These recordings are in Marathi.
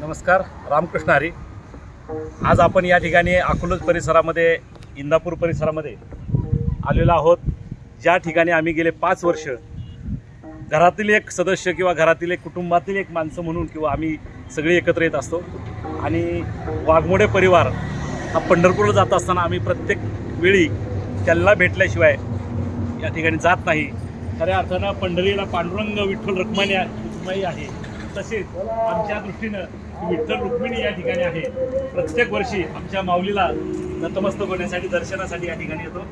नमस्कार, रामकृष्ण हरी। आज आपण या ठिकाणी अकलूज परिसरामध्ये, इंदापूर परिसरामध्ये आलेलो आहोत, ज्या ठिकाणी आम्ही गेले 5 वर्ष घरातील एक सदस्य किंवा घरातील एक कुटुंबातील एक माणसं म्हणून किंवा आम्ही सगळे एकत्र येत असतो। आणि वाघमोडे परिवार हा पंढरपूरला जात असताना आम्ही प्रत्येक वेळी त्यांना भेटल्याशिवाय या ठिकाणी जात नाही। खऱ्या अर्थानं पंढरीला पांडुरंग विठ्ठल रुक्मिणी आहे, तसेच आमच्या दृष्टीनं विठ्ठल रुक्मिणी या ठिकाणी आहे। प्रत्येक वर्षी आमच्या माऊलीला नतमस्तक होण्यासाठी, दर्शनासाठी या ठिकाणी येतो।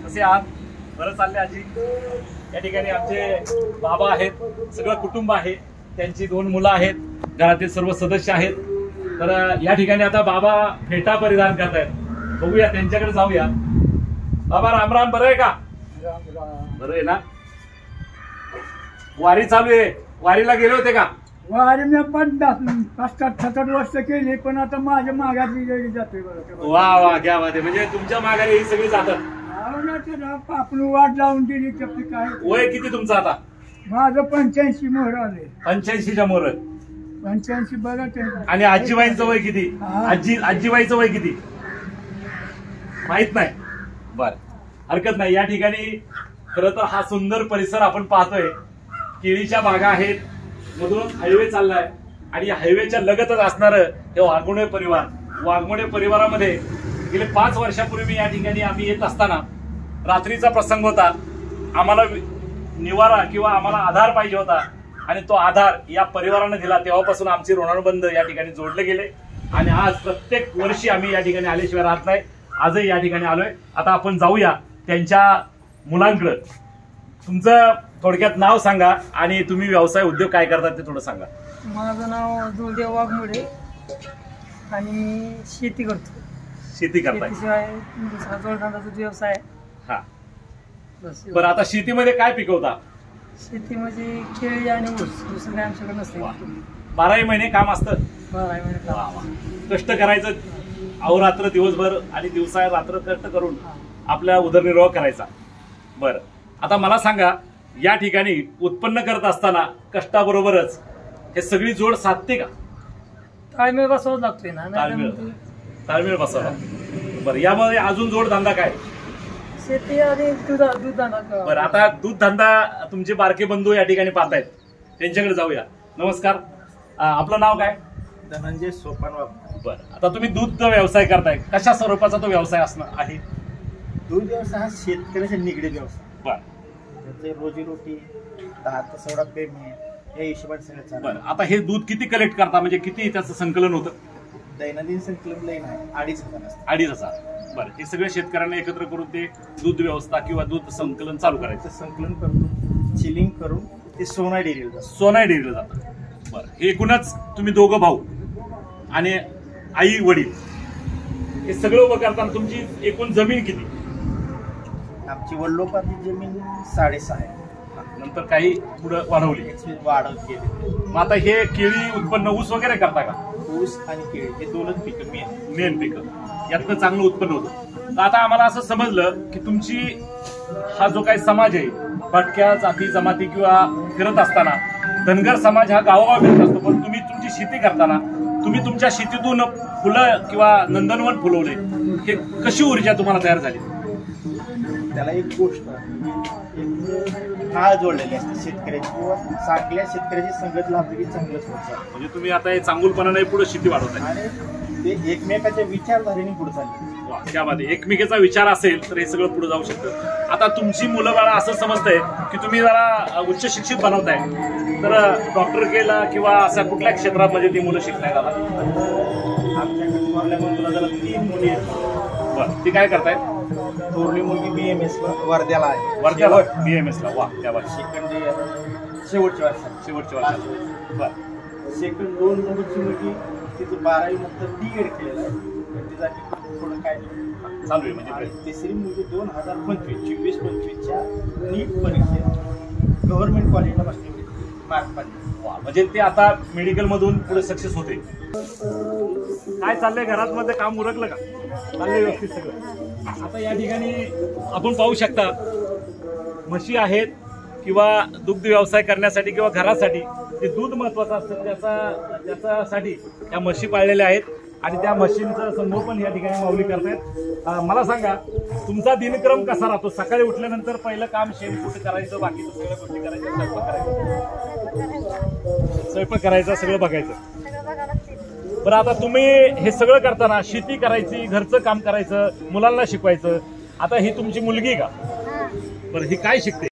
तसे आज बरं चालले आजी। या ठिकाणी आमचे बाबा आहेत, सगळं कुटुंब आहे, त्यांची 2 मुलं आहेत, घरातील सर्व सदस्य आहेत। तर या ठिकाणी आता बाबा फेटा परिधान करत आहेत, बघूया त्यांच्याकडे जाऊया। बाबा राम राम, बरं आहे का? बरं आहे ना? वारी चालू आहे, वारीला गेले होते का? वारी मी 5-7 वर्ष केली, पण आता माझ्या माघारी जाते। वा वा, क्या बात आहे। म्हणजे तुमच्या माघारी ही सगळी जातात? आपण वाट लावून दिली काय। वय किती तुमचं आता? माझं 85 मोहर आले। 85च्या मोहर? 85 बघा। आणि आजीबाईंचं वय किती? आजीबाईचं वय किती माहित नाही? बर, हरकत नाही। या ठिकाणी खरं तर हा सुंदर परिसर आपण पाहतोय, केळीच्या बागा आहेत, मधून हायवे चाललाय आणि या हायवेच्या लगतच असणारं हे वाघमोडे परिवार। वाघमोडे परिवारामध्ये गेले 5 वर्षापूर्वी मी या ठिकाणी आम्ही येत असताना रात्रीचा प्रसंग होता, आम्हाला निवारा किंवा आम्हाला आधार पाहिजे होता आणि तो आधार या परिवाराने दिला। तेव्हापासून आमचे ऋणानुबंध या ठिकाणी जोडले गेले आणि आज प्रत्येक वर्षी आम्ही या ठिकाणी आल्याशिवाय राहत नाही। आजही या ठिकाणी आलोय। आता आपण जाऊया त्यांच्या मुलांकडे। तुमचं थोडक्यात नाव सांगा आणि तुम्ही व्यवसाय उद्योग काय करतात ते थोडं सांगा। माझं नाव दुर्देव वाघमोडे आणि शेती करतो। शेती करताय? शेतीशिवाय दुसरा जोडधंदाचा व्यवसाय। हा, बरं। आता शेतीमध्ये काय पिकवता? शेती म्हणजे केळी आणि ऊस, दुसरं काय आमच्याकडे नसते। 12 महिने काम असतं? 12 महिने काम। कष्ट करायचं अहोरात्र, दिवसभर आणि दिवसा रात्र कष्ट करून आपला उदरनिर्वाह करायचा। बरं, आता मला सांगा, या ठिकाणी उत्पन्न करत असताना कष्टाबरोबरच हे सगळी जोड साधते का? ताळमेळ बसवाच लागतोय ना। ताळमेळ बसवा। बरं, यामध्ये अजून जोडधंदा काय? शेती आणि दूध धंदा। बरं, आता दूध धंदा तुमचे बारके बंधू या ठिकाणी पाहतायत, त्यांच्याकडे जाऊया। नमस्कार, आपलं नाव काय? धनंजय सोपान वाघ। बरं, आता तुम्ही दूध व्यवसाय करताय, कशा स्वरूपाचा तो व्यवसाय असणार आहे? दूध व्यवसाय हा शेतकऱ्याच्या निगडीत व्यवसाय। बरं, त्याचे रोजीरोटी 10 ते 16 पेमेंट या हिशोबाने सगळं चालतं। बरं, आता हे दूध किती कलेक्ट करता, म्हणजे किती त्याचं संकलन होतं? दैनंदिन संकलन लई नाही, 2,500 असतं। 2,500। बरं, हे सगळे शेतकऱ्यांना एकत्र करून ते दूध व्यवस्था किंवा दूध संकलन चालू करायचं? संकलन करून चिलिंग करून ते सोनाई डेअरीला जातं। सोनाई डेअरीला जातं। बरं, एकूणच तुम्ही 2 भाऊ आणि आई वडील हे सगळं उभं करताना तुमची एकूण जमीन किती? आमची वल्लोपाती जमीन 6.5 आहे। नंतर काही पुढे वाढवली? वाढवत गेली। मग आता हे केळी उत्पन्न, ऊस वगैरे करता का? ऊस आणि केळी हे 2च पिकं मेन पिकं, यातनं चांगलं उत्पन्न होतं। तर आता आम्हाला असं समजलं की तुमची हा जो काही समाज आहे, भटक्या जाती जमाती किंवा फिरत असताना धनगर समाज हा गावोगाव फिरत असतो, पण तुम्ही तुमची शेती करताना तुम्ही तुमच्या शेतीतून फुलं किंवा नंदनवन फुलवले, हे कशी ऊर्जा तुम्हाला तयार झाली? त्याला एक गोष्ट, एक नाळ जोडलेली असते शेतकऱ्याची, किंवा सगळ्या शेतकऱ्याची संगत लाभली की चांगलंच होत। म्हणजे तुम्ही आता हे चांगुलपणाने पुढे शेती वाढवताय आणि ते एकमेकाच्या विचारधारेने पुढे चालले। त्यामध्ये एकमेकाचा विचार असेल तर हे सगळं पुढे जाऊ शकतं। आता तुमची मुलं बाळा असं समजतंय की तुम्ही जरा उच्च शिक्षित बनवताय, तर डॉक्टर केला किंवा अशा कुठल्या क्षेत्रात म्हणजे ती मुलं शिकताय? दादा आमच्याकडे थोरल्या मुलाला जरा 3 मुली आहेत। बरं, ती काय करतायत? थोरली मुलगी BMS वर्ध्याला आहे। वर्ध्याला BMS ला? वा, त्या बाबा। सेकंड इयर शेवटच्या वर्षात। बरं, सेकंड 2 नंबरची मुलगी तिचं 12वी नंतर DED केलेलं आहे, तिच्यासाठी थोडं काय चालू आहे म्हणजे। तिसरी मुलगी 2025-24-25च्या नीट परीक्षेत गव्हर्नमेंट कॉलेजला बसली, मार्क पडले। वा, म्हणजे ते आता मेडिकल मधून पुढे सक्सेस होते। काय चाललंय घरात मध्ये, काम उरकलं का? चाललंय व्यवस्थित सगळं? आता या ठिकाणी आपण पाहू शकता, म्हशी आहेत किंवा दुग्ध व्यवसाय करण्यासाठी किंवा घरासाठी ते दूध महत्वाचं असतं त्याच्यासाठी त्या म्हशी पाळलेल्या आहेत आणि त्या म्हशींचं संगोपन या ठिकाणी माऊली करतायत. मला सांगा तुमचा दिनक्रम कसा राहतो? सकाळी उठल्यानंतर पहिलं काम शेणकूट करायचं, बाकी सगळ्या गोष्टी करायच्या, स्वयंपाक करायचा, सगळं बघायचं. बरं, आता तुम्ही हे सगळं करताना शेती करायची, घरचं काम करायचं, मुलांना शिकवायचं, आता ही तुमची मुलगी का? बरं, ही काय शिकते?